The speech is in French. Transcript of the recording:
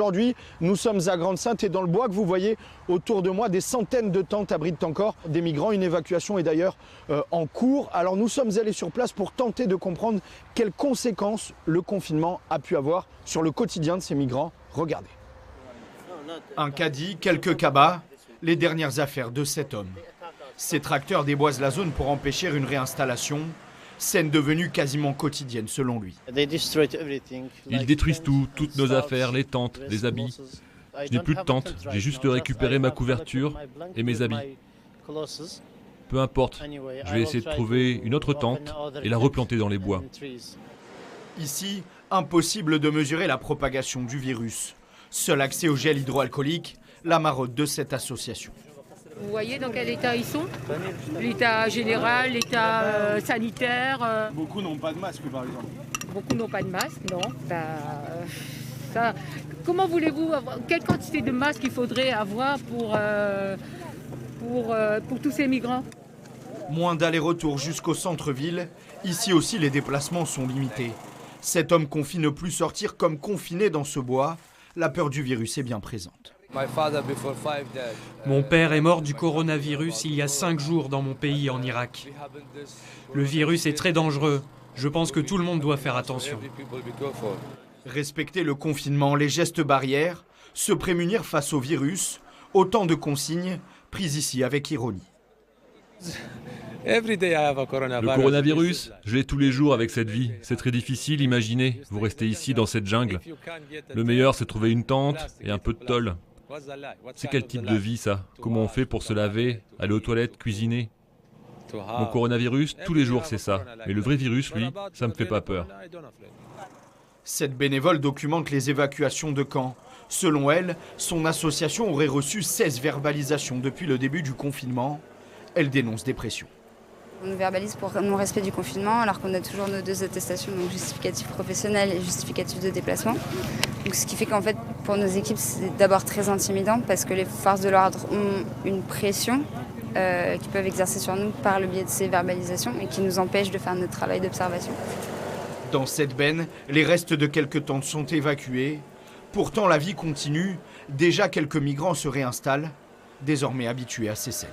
Aujourd'hui, nous sommes à Grande-Synthe et dans le bois que vous voyez autour de moi, des centaines de tentes abritent encore des migrants. Une évacuation est d'ailleurs en cours. Alors nous sommes allés sur place pour tenter de comprendre quelles conséquences le confinement a pu avoir sur le quotidien de ces migrants. Regardez. Un caddie, quelques cabas, les dernières affaires de cet homme. Ces tracteurs déboisent la zone pour empêcher une réinstallation. Scène devenue quasiment quotidienne selon lui. Ils détruisent tout, toutes nos affaires, les tentes, les habits. Je n'ai plus de tente, j'ai juste récupéré ma couverture et mes habits. Peu importe, je vais essayer de trouver une autre tente et la replanter dans les bois. Ici, impossible de mesurer la propagation du virus. Seul accès au gel hydroalcoolique, la marotte de cette association. Vous voyez dans quel état ils sont? L'état général, l'état sanitaire. Beaucoup n'ont pas de masque par exemple. Beaucoup n'ont pas de masque, non. Comment voulez-vous avoir, quelle quantité de masques il faudrait avoir pour tous ces migrants? Moins d'aller-retour jusqu'au centre-ville. Ici aussi, les déplacements sont limités. Cet homme confie ne plus sortir comme confiné dans ce bois. La peur du virus est bien présente. Mon père est mort du coronavirus il y a 5 jours dans mon pays, en Irak. Le virus est très dangereux. Je pense que tout le monde doit faire attention. Respecter le confinement, les gestes barrières, se prémunir face au virus, autant de consignes prises ici avec ironie. Le coronavirus, je l'ai tous les jours avec cette vie. C'est très difficile, imaginez, vous restez ici dans cette jungle. Le meilleur, c'est trouver une tente et un peu de tôle. C'est quel type de vie ça? Comment on fait pour se laver, aller aux toilettes, cuisiner? Mon coronavirus, tous les jours c'est ça. Mais le vrai virus, lui, ça me fait pas peur. Cette bénévole documente les évacuations de camps. Selon elle, son association aurait reçu 16 verbalisations depuis le début du confinement. Elle dénonce des pressions. On nous verbalise pour non-respect du confinement alors qu'on a toujours nos 2 attestations, donc justificatif professionnel et justificatif de déplacement. Donc, ce qui fait qu'en fait, pour nos équipes, c'est d'abord très intimidant parce que les forces de l'ordre ont une pression qu'ils peuvent exercer sur nous par le biais de ces verbalisations et qui nous empêchent de faire notre travail d'observation. Dans cette benne, les restes de quelques tentes sont évacués. Pourtant, la vie continue. Déjà, quelques migrants se réinstallent, désormais habitués à ces scènes.